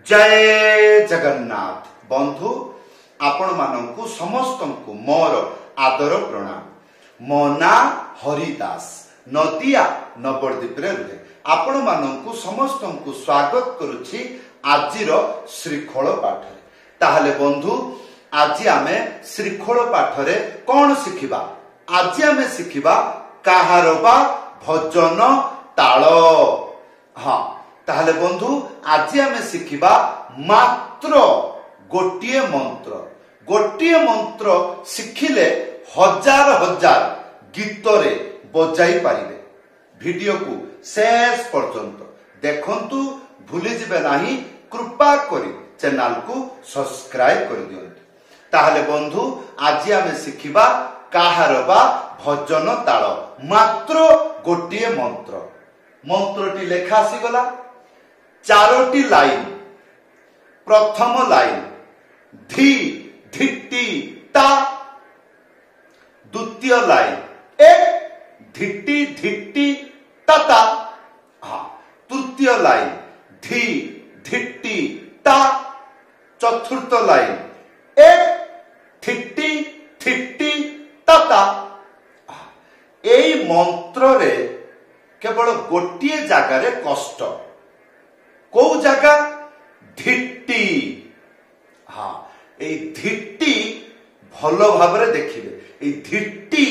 जय जगन्नाथ बंधु आपण मानकु समस्तंकु मोर आदर प्रणाम। मो ना हरिदास नदिया नवद्वीप रे रुहे आपण मानकु समस्तंकु स्वागत करुछि आजिर श्रीखोल पाठ। ताहले बंधु आज आमे श्रीखोल पाठ रे कोन शिखिबा? आज आमे शिखिबा काहारबा भजन ताल। हाँ ताहले बंधु आज आमे शिखिबा मात्र गोटिए मंत्र। गोटिए मंत्र शिखिले हजार हजार गीत रे बजाई पारिबे। वीडियो को शेष पर्यंत देखंतु भूली जिबे नाही। कृपा करी चैनल को सब्सक्राइब कर दियंतु। ताहले बंधु आज आमे शिखिबा काहारबा भजन ताल मात्र गोटिए मंत्र। मंत्रटी लेखा आसी गला चारोटी लाइन। प्रथम लाइन धी धिट्टी ता। द्वितीय लाइन एक धिट्टी धिट्टी तता। हाँ तृतीय लाइन धी धिट्टी ता। चतुर्थ लाइन एक थिट्टी थिट्टी तता। एई मंत्र रे केवल गोटिए जगार कष्ट। को जगह धिट्टी। हाँ ए धिट्टी भल भाव देखिए। ए धिट्टी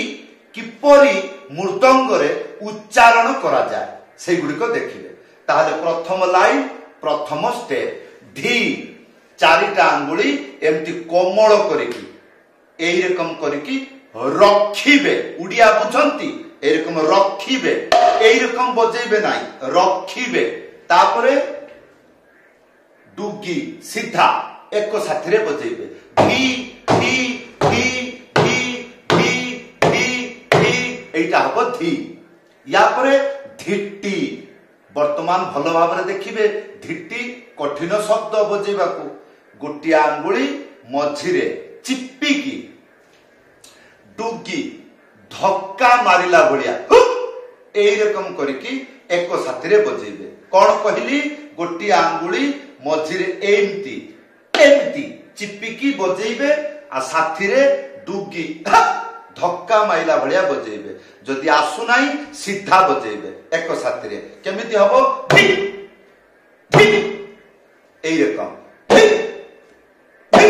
किपरि मृदंग रे उच्चारण करा जाए से गुड़िक देखिए। ताहले प्रथम लाइन प्रथम स्टेप धी चारिटा आंगुली एमती कोमल करिकी एई रकम करिकी रखिबे। उड़िया बुझंती एई रकम रखिबे। एई रकम बजेइबे नाही रखिबे। तापरे डुगी सीधा एक साथी रे बजेइबे। धी धी धी धी धी धी धी एटा हबो धी। या परे धिट्टी वर्तमान भल भाव देखिबे। धिट्टी कठिन शब्द बजेइबाकू गोटिया आंगुली मझिरे चिप्पिकी डुगी धक्का मारिला भलिया एई रकम करिकी एक साथी रे बजेइबे। कोन कहली? गोटिया आंगुली मझिरे एमती एमती चिप्पिकी बजेइबे आ साथी रे डुगी धक्का माइला भलिया बजेइबे। जदि आसु नाही सीधा बजेइबे एक साथी रे। केमिति हबो? धी धी एई रकम धी धी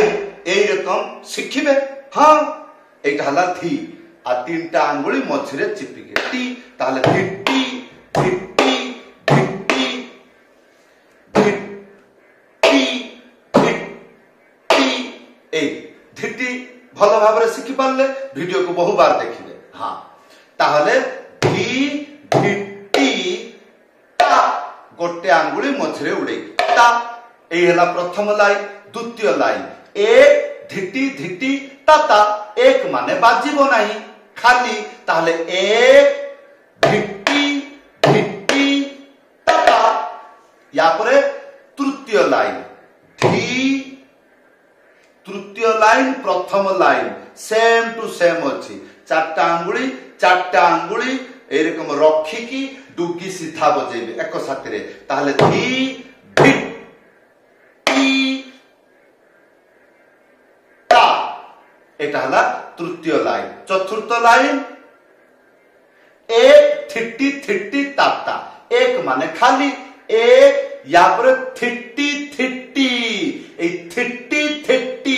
एई रकम शिखिबे। हाँ एटा हला धी आ तीनटा आंगुली मझिरे चिप्पिकी टी। ताहले धिट्टी धिट्टी धिट्टी धिट्टी धिट्टी ए धिट्टी भल भाव शिखि पारले वीडियो को बहु बार देखिबे। हाँ ताहले धी धिट्टी ता गोटे आंगुली मझिरे उड़े ता। एई हला प्रथम लाइन। द्वितीय लाइन एक धिट्टी धिट्टी तता। एक माने बाजिबो नाही खाली। ताहले एक धिट्टी धिट्टी तता। या परे तृतीय लाइन धी। तृतीय लाइन प्रथम लाइन सेम टू सेम अछि। चारटा आंगुली एरकम रखिकी डुगी सीधा बजेइबे एक साथी रे। ताहले धी धिट्टी ता एटा हला तृतीय लाइन। चतुर्थ लाइन एक थिट्टी थिट्टी ताता। एक माने खाली एक। या पर थिट्टी थिट्टी ए थिट्टी थिट्टी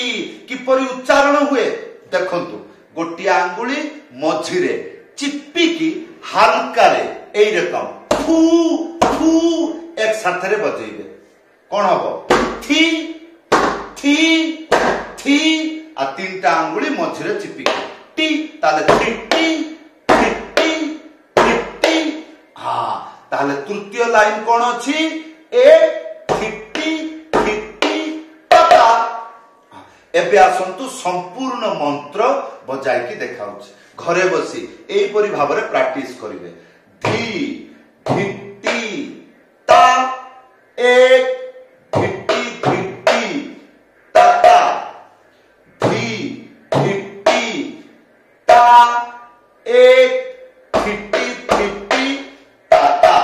किपरि उच्चारण हुए देखंतु। गोटिया आंगुली मझिरे चिप्पिकी हल्का रे एई रकम फू फू एक साथ रे बजेइबे। कोन हबो? थी थी थी आ तीनटा आंगुली मझिरे चिप्पिकी टी। ताले थिट्टी थिट्टी थिट्टी। हाँ ताले तृतीय लाइन कोन अछि? एक थिट्टी थिट्टी तता। एबे आसंतु संपूर्ण मंत्र बजाई की देखाउछि। घरे बसी एई परि भाबरे प्रैक्टिस करिवे। धी धिट्टी ता एक धिट्टी धिट्टी तता। धी धिट्टी ता एक धिट्टी धिट्टी तता।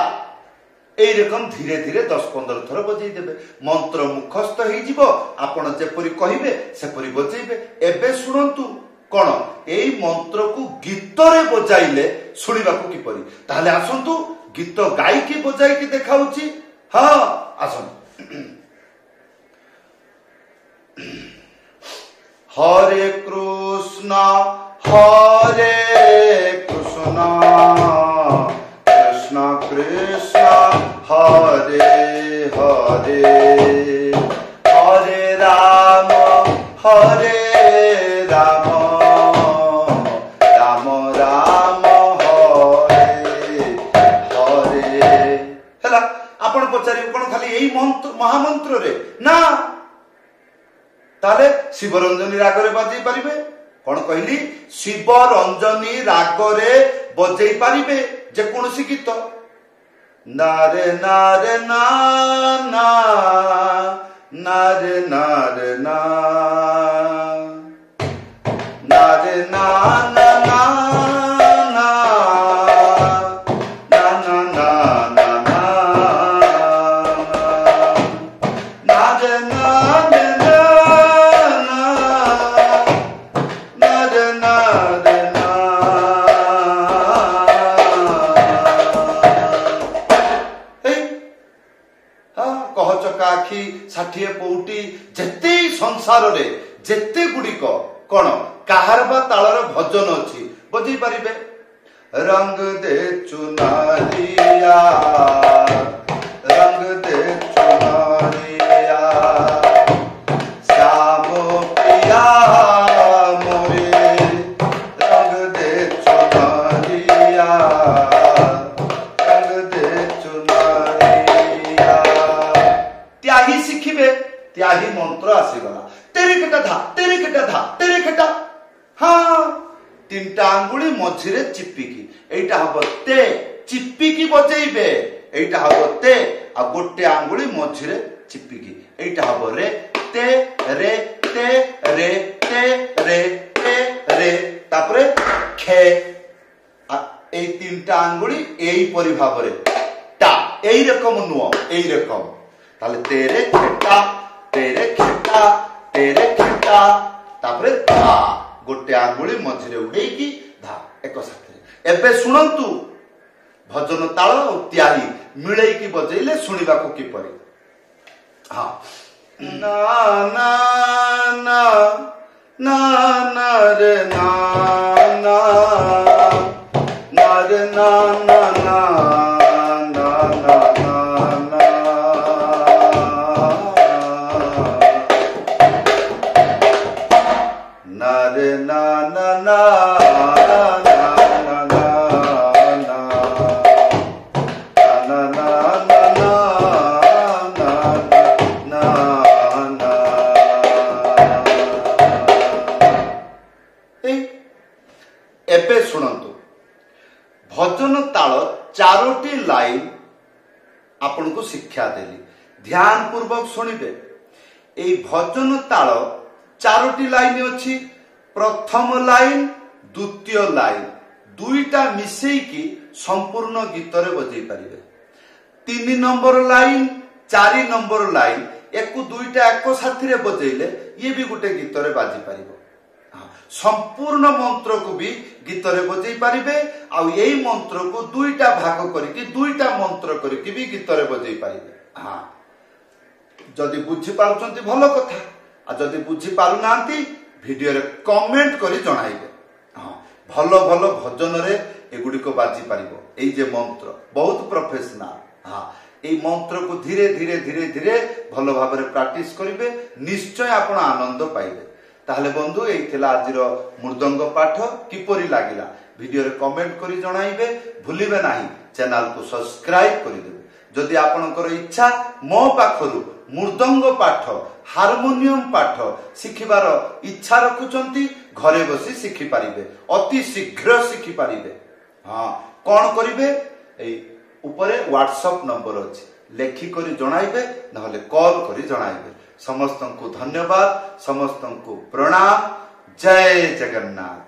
एई रकम धीरे धीरे 10 15 थर बजै देबे मंत्र मुखस्थ हो जीव आपण जेपरि कहिबे सेपरि बजैबे एबे सुनंतु कोन एई मंत्र को गीत रे बजाइले सुनिबा को किपरि ताले आसंतु गीत गाई की बजाई की देखाउची हां आसंतु हरे कृष्ण कृष्ण कृष्ण हरे हरे हरे राम राम राम हरे हरे हैला आपण पचारि कोन खाली एई मंत्र महामंत्र रे ना ताले शिवरंजनी राग रे बजै परिबे कोन कहली शिवरंजनी राग रे बजै परिबे जे कोनसी गीत नारे नारे ना ना नारे नारे ना नारे ना ना ना ना ना ना ना ना नारे नारे आखि 60 पौटी जेते संसार रे जेते गुडिक कोन काहार बा तालर भजन अछि बजै परिबे रंग दे चुनारिया श्याम प्रिया मोरे रंग दे चुनारिया त्याही शिखिबे त्याही मंत्र आसीगला तेरे केटा धा तेरे केटा हाँ तीनटा आंगुली मझिरे चिपिकी एटा हबो ते चिपिकी बजेइबे एटा हबो ते आ गोटे आंगुली मझिरे चिपिकी एटा हबो रे ते रे ते रे ते रे ते रे तापरे खे ए तीनटा आंगुली एई परि भाबरे टा एई रकम नुओ एई रकम ताले तेरे खेटा तापरे धा गोटे आंगुली मझिरे उडेकी धा एक साथरे एबे सुनंतु भजन ताल और त्याही मिळेई की बजेइले सुनिबा को किपरि हां ना ना ना ना ना रे ना ना ना रे ना ना ना ना ना na na na एबे सुनंतु भजन ताल 4टी लाइन आपन को शिक्षा देली ध्यान पूर्वक सुनिबे ए भजन ताल 4टी लाइन अछि प्रथम लाइन द्वितीय लाइन दुईटा मिसेई की संपूर्ण गीत रे बजै परिबे 3 नंबर लाइन 4 नंबर लाइन एकु दुईटा एक साथी रे बजैले ये भी गोटे गीत रे बाजी परिबो संपूर्ण मंत्र को भी गीत रे बजै परिबे आ एई मंत्र को दुईटा भाग करके दुईटा मंत्र करके भी गीत रे बजै परिबे हां जदि बुझी पारुचंती भलो कथा आ जदि बुझी पारु नांती वीडियो रे कमेंट करी जणाइबे हां भलो भलो भजन रे एगुडी को बाजी परिबो एई जे मंत्र बहुत प्रोफेशनल हां एई मंत्र को धीरे धीरे धीरे धीरे भलो भाबरे प्रैक्टिस करिवे निश्चय आपण आनंद पाइबे ताहले बंधु एई थिला आजिरो मृदंग पाठ किपरि लागिला वीडियो रे कमेंट करी जणाइबे भूलिबे नाही चैनल को सब्सक्राइब करि देबे जदि आपनकर इच्छा मो पाखरु मृदंग पाठ हारमोनियम पाठ शिखिबार इच्छा रखुचंती घरे बसी शिखि पारिबे अति शीघ्र शिखि पारिबे हां कोन करिवे एई ऊपर व्हाट्सएप नंबर अछि लेखि करी जणाइबे नहले कॉल करी जणाइबे समस्त को धन्यवाद समस्त को प्रणाम जय जगन्नाथ।